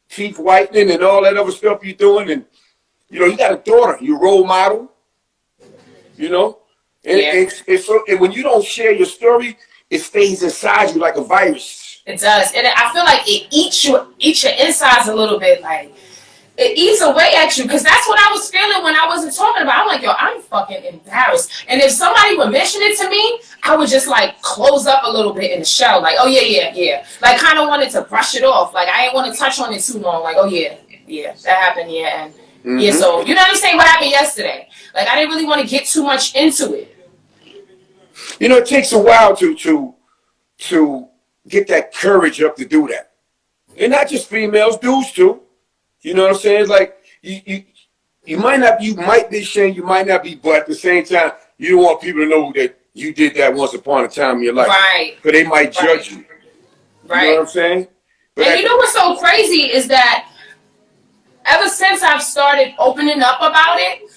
Speaker 2: teeth whitening and all that other stuff you're doing. And, you got a daughter, you role model, And, and when you don't share your story, it stays inside you like a virus.
Speaker 1: It does. And I feel like it eats your insides a little bit. Like, it eats away at you. Because that's what I was feeling when I wasn't talking about. I'm like, yo, I'm fucking embarrassed. And if somebody would mention it to me, I would just like close up a little bit in the shell. Like, oh, yeah. Like, kind of wanted to brush it off. Like, I didn't want to touch on it too long. Like, oh, yeah, that happened, yeah. And yeah, so, you know what I'm saying? What happened yesterday? Like, I didn't really want to get too much into it.
Speaker 2: It takes a while to get that courage up to do that. And not just females, dudes too. You know what I'm saying? It's like you might be ashamed, you might not be, but at the same time, you don't want people to know that you did that once upon a time in your life.
Speaker 1: Right.
Speaker 2: Because they might judge you.
Speaker 1: Right.
Speaker 2: You know what I'm saying? But
Speaker 1: and you know what's so crazy is that ever since I've started opening up about it,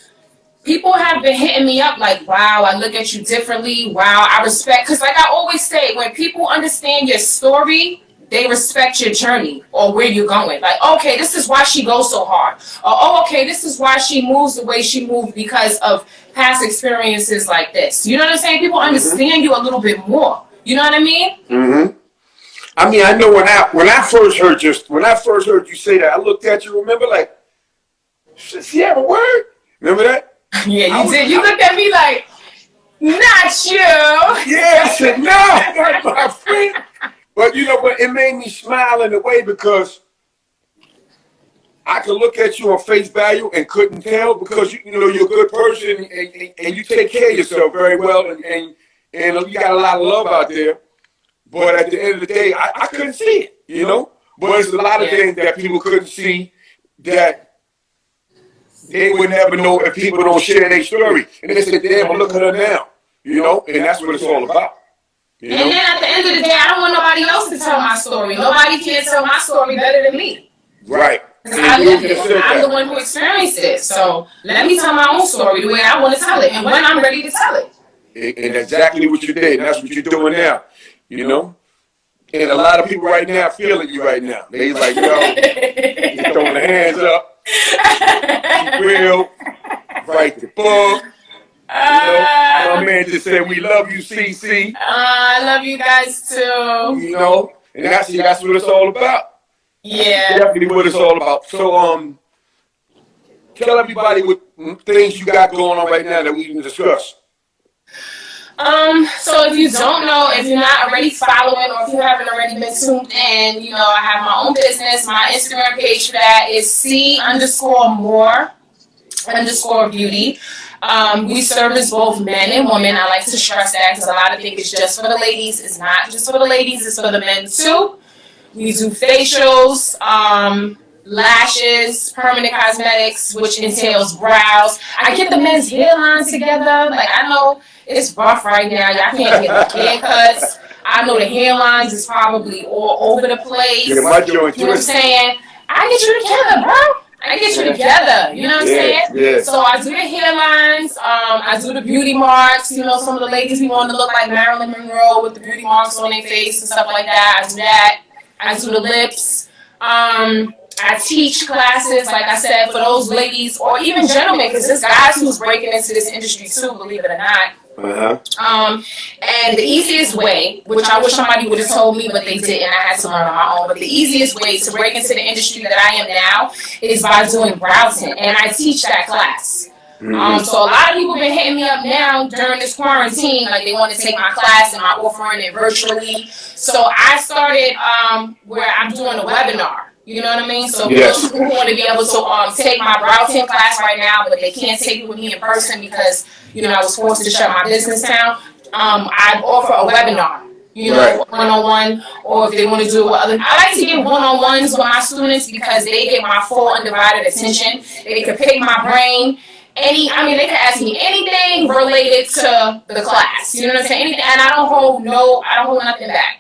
Speaker 1: people have been hitting me up like, wow, I look at you differently. Wow, I respect. Because like I always say, when people understand your story, they respect your journey or where you're going. Like, okay, this is why she goes so hard. Or, oh, okay, this is why she moves the way she moved because of past experiences like this. You know what I'm saying? People understand you a little bit more. You know what I mean?
Speaker 2: Mm-hmm. I mean, I know when I first heard you say that, I looked at you, remember, like, Ciara Moore? Remember that?
Speaker 1: Yeah, you did. You looked at me like, Not you.
Speaker 2: Yeah, I said, no, not my friend. But you know what? It made me smile in a way because I could look at you on face value and couldn't tell because you know you're a good person and you take care of yourself very well and you got a lot of love out there. But at the end of the day, I couldn't see it, you know. But there's a lot of
Speaker 1: Yeah.
Speaker 2: things that people couldn't see that they would never know if people don't share their story. And they said, damn, well, look at her now, you know. And that's what it's all about, you
Speaker 1: And
Speaker 2: know.
Speaker 1: then at the end of the day, I don't want nobody else to tell my story. Nobody can tell my story better than me.
Speaker 2: Right.
Speaker 1: Because
Speaker 2: And
Speaker 1: I
Speaker 2: you
Speaker 1: lived
Speaker 2: just
Speaker 1: it.
Speaker 2: said
Speaker 1: I'm the
Speaker 2: that.
Speaker 1: one who experienced it. So let me tell my own story the way I want to tell it and when I'm ready to tell it.
Speaker 2: And exactly what you did. And that's what you're doing now, you know. And a lot of people right now feeling you right now. They like, yo, he's throwing the hands up. She real. Write the book. You know, my man just said, we love you, CC.
Speaker 1: I love you guys too.
Speaker 2: You know, and that's what it's all about. That's
Speaker 1: Yeah.
Speaker 2: definitely what it's all about. So, tell everybody what things you got going on right now that we can discuss.
Speaker 1: So if you don't know, if you're not already following, or if you haven't already been tuned in, I have my own business. My Instagram page for that is C_More_beauty. We service both men and women. I like to stress that because a lot of think it's just for the ladies. It's not just for the ladies, it's for the men too. We do facials, lashes, permanent cosmetics, which entails brows. I get the men's hairlines together. Like, I know it's rough right now. Y'all can't get the haircuts. I know the hairlines is probably all over the place.
Speaker 2: Yeah, my joint
Speaker 1: You know what I'm
Speaker 2: too.
Speaker 1: saying? I get you together, bro. I get you together. You know what I'm saying?
Speaker 2: Yeah.
Speaker 1: So I do the hairlines. I do the beauty marks. Some of the ladies be wanting to look like Marilyn Monroe with the beauty marks on their face and stuff like that. I do that. I do the lips. I teach classes, like I said, for those ladies or even gentlemen, because there's guys who's breaking into this industry too, believe it or not. And the easiest way, which I wish somebody would have told me, but they didn't, I had to learn on my own. But the easiest way to break into the industry that I am now is by doing brow tint, and I teach that class. So a lot of people been hitting me up now during this quarantine, like they want to take my class and I'm offering it virtually. So I started where I'm doing a webinar. You know what I mean? So for those people who want to be able to take my brow tint class right now, but they can't take it with me in person because I was forced to shut my business down. I offer a webinar. One-on-one, or if they want to do it with other. I like to get one-on-ones with my students because they get my full undivided attention. They can pick my brain. They can ask me anything related to the class. You know what I'm saying? Anything, and I don't hold nothing back.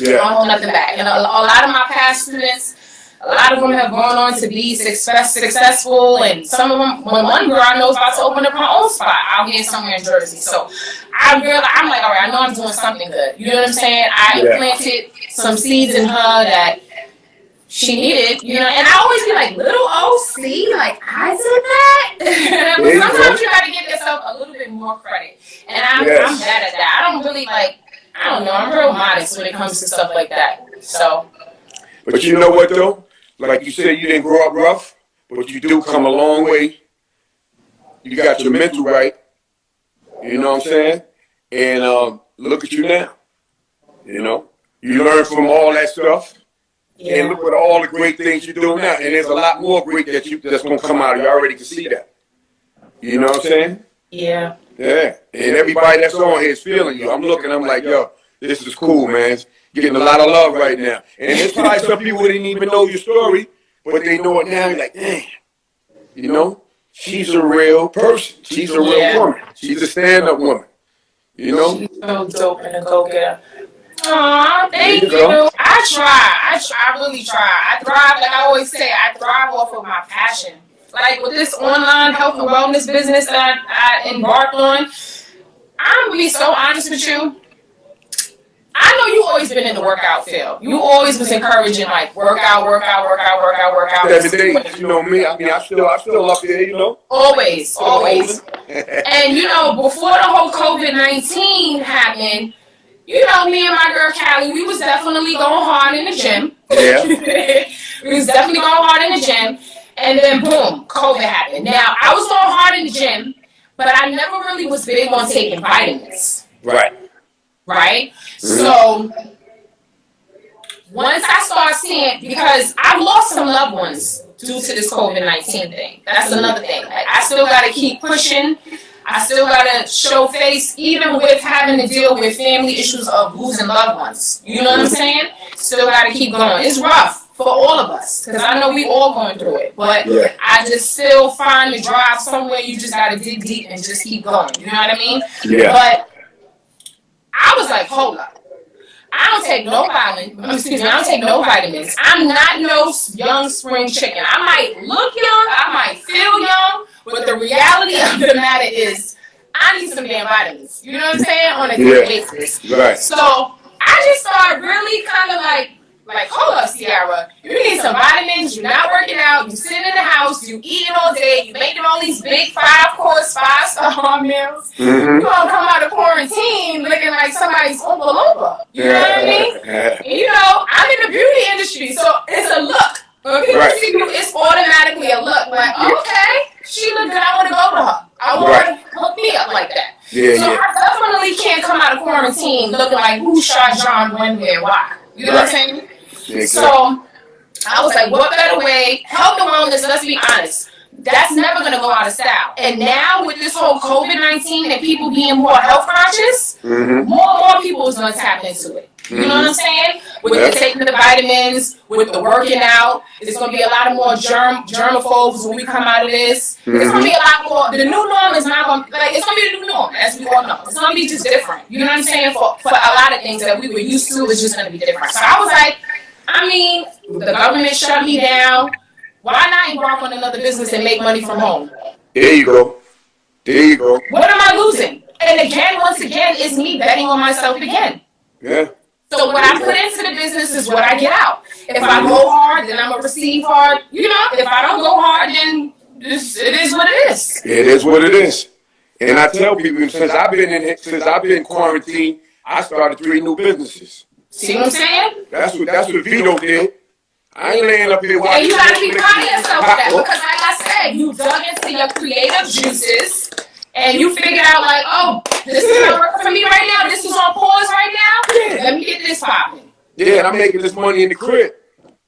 Speaker 1: I don't hold nothing back. And a lot of my past students, a lot of them have gone on to be successful, and some of them, when one girl I know is about to open up her own spot out here somewhere in Jersey. So I'm like, all right, I know I'm doing something good. You know what I'm saying? I planted some seeds in her that she needed, and I always be like, little OC, like, I did that. But sometimes you got to give yourself a little bit more credit. And I'm bad at that. I don't really I don't know, I'm real modest when it comes to stuff like that. So.
Speaker 2: But you know what though? Like you said, you didn't grow up rough, but you do come a long way. You got your mental right. You know what I'm saying? And look at you now. You learn from all that stuff. Yeah. And look at all the great things you're doing now. And there's a lot more great that's gonna come out of you. I already can see that. You know what I'm saying?
Speaker 1: Yeah.
Speaker 2: Yeah. And everybody that's on here is feeling you. I'm looking, I'm like, yo, this is cool, man. It's getting a lot of love right now. And there's probably some people didn't even know your story, but they know it now. You're like, damn, she's a real person. She's a real woman. She's a stand-up woman.
Speaker 1: She's so dope and a go-getter. Aw, thank you. I try. I really try. I thrive, like I always say, I thrive off of my passion. Like with this online health and wellness business that I embarked on, I'm going to be so honest with you. I know you always been in the workout field. You always was encouraging like workout.
Speaker 2: 7 days, you know me. I still up there,
Speaker 1: Always. And before the whole COVID-19 happened, me and my girl Callie, we was definitely going hard in the gym.
Speaker 2: Yeah.
Speaker 1: We was definitely going hard in the gym. And then boom, COVID happened. Now I was going hard in the gym, but I never really was big on taking vitamins.
Speaker 2: Right.
Speaker 1: Right? So once I start seeing, because I've lost some loved ones due to this COVID-19 thing. That's another thing. Like, I still got to keep pushing. I still got to show face, even with having to deal with family issues of losing loved ones. You know what I'm saying? Still got to keep going. It's rough for all of us, because I know we all going through it. But I just still find the drive somewhere. You just got to dig deep and just keep going. You know what I mean?
Speaker 2: Yeah.
Speaker 1: But I was like, hold up. I don't take no vitamins. I'm not no young spring chicken. I might look young, I might feel young, but the reality of the matter is I need some damn vitamins. You know what I'm saying? On a daily basis.
Speaker 2: Right.
Speaker 1: So I just started really kind of like, hold up, Ciara. You need some vitamins. You're not working out. You sitting in the house. You eating all day. You making all these big 5-course, 5-star meals. You gonna come out of quarantine looking like somebody's Oompa Loompa. You know what I mean? And, you know, I'm in the beauty industry, so it's a look. When people see you, it's automatically a look. Like, okay, she look good. I want to go to her. I want her to hook me up like that. I definitely can't come out of quarantine looking like who shot John, when, where, why. You know what I'm saying? So I was like, what better way? Health and wellness, let's be honest, that's never going to go out of style. And now with this whole COVID-19 and people being more health conscious, more people is going to tap into it. You know what I'm saying? With the taking the vitamins, with the working out, there's going to be a lot of more germaphobes when we come out of this. There's going to be a lot more. The new norm is not going to, like, it's going to be the new norm, as we all know. It's going to be just different. You know what I'm saying? For a lot of things that we were used to, it's just going to be different. So I was like, I mean, the government shut me down. Why not embark on another business and make money from home?
Speaker 2: There you go. There you go.
Speaker 1: What am I losing? And again, once again, it's me betting on myself again.
Speaker 2: Yeah.
Speaker 1: So what I put into the business is what I get out. If I go hard, then I'm going to receive hard. You know, if I don't go hard, then it is what it is.
Speaker 2: It is what it is. And I tell people, since I've been quarantined, I started 3 new businesses.
Speaker 1: See what I'm saying?
Speaker 2: That's what Vito did. I ain't laying up here watching.
Speaker 1: And you got to be proud of yourself for that, because like I said, you dug into your creative juices. And you figured out, like, oh, this is not working for me right now. This is on pause right now. Let me get this popping.
Speaker 2: Yeah, and I'm making this money in the crib.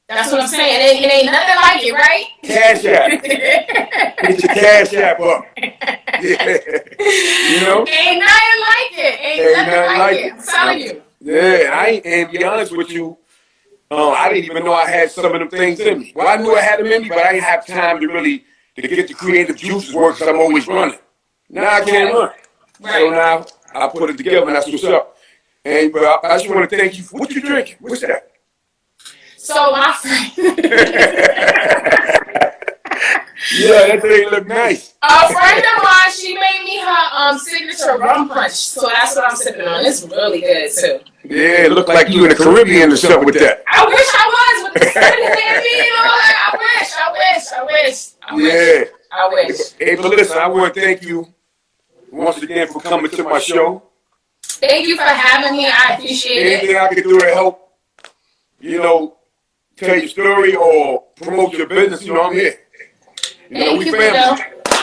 Speaker 1: That's what I'm saying. It ain't nothing like it, right?
Speaker 2: Cash app. Get your cash app up. Yeah. You know?
Speaker 1: Ain't nothing like it. Ain't nothing like it. I'm telling you.
Speaker 2: Yeah, and to be honest with you, I didn't even know I had some of them things in me. Well, I knew I had them in me, but I didn't have time to get the creative juices work, because I'm always running. Now I can't run.
Speaker 1: Right.
Speaker 2: So now I put it together, and that's what's up. And but I just want to thank you. What you drinking? What's that?
Speaker 1: So my friend.
Speaker 2: Yeah, that thing look nice.
Speaker 1: A friend of mine, she made me her signature rum punch. So that's what I'm sipping on. It's really good too.
Speaker 2: Yeah, it looked like you in the Caribbean or something with that.
Speaker 1: I wish I was with the sunny and all that. I wish. I wish.
Speaker 2: Hey, but listen, I want to thank you once again for coming to my show.
Speaker 1: Thank you for having me. I appreciate it.
Speaker 2: Anything I can do to help, you know, tell your story or promote your business, you know, I'm here.
Speaker 1: Thank you, Vito.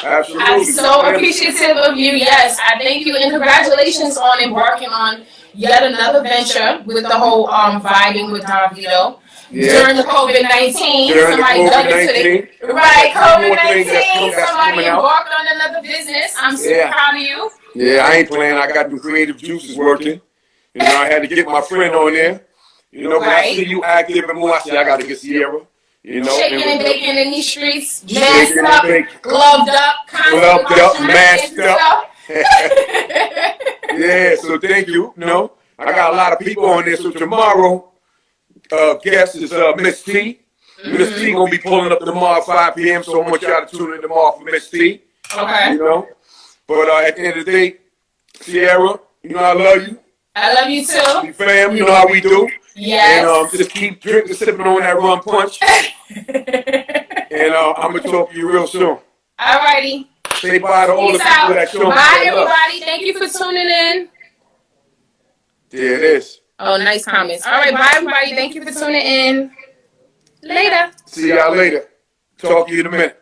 Speaker 2: Absolutely.
Speaker 1: I'm so appreciative of you. Yes, I thank you, and congratulations on embarking on yet another venture with the whole vibing with Don Vito. Yeah. During the COVID-19, somebody dug into it. Right, COVID-19, somebody embarked on another business. I'm super proud of you.
Speaker 2: Yeah, I ain't playing. I got the creative juices working. You know, I had to get my friend on there. You know, when I see you active and more, I say I got to get Ciara. You know,
Speaker 1: shaking and baking in these streets, masked up, gloved up,
Speaker 2: masked up. Yeah, so thank you. You know, I got a lot of people on there. So tomorrow, guest is Miss T. Miss T gonna be pulling up tomorrow at 5 p.m. So I want y'all to tune in tomorrow for Miss T.
Speaker 1: Okay.
Speaker 2: You know, but at the end of the day, Ciara, you know I love you.
Speaker 1: I love you too.
Speaker 2: You fam, you know how we do.
Speaker 1: Yes.
Speaker 2: And just keep drinking, sipping on that rum punch. And I'm gonna talk to you real soon.
Speaker 1: Alrighty.
Speaker 2: Say bye to all the people that show me.
Speaker 1: Bye everybody. Thank you for tuning in.
Speaker 2: There it is.
Speaker 1: Oh, nice comments. All right, bye everybody. Thank you for tuning in. Later.
Speaker 2: See y'all later. Talk to you in a minute.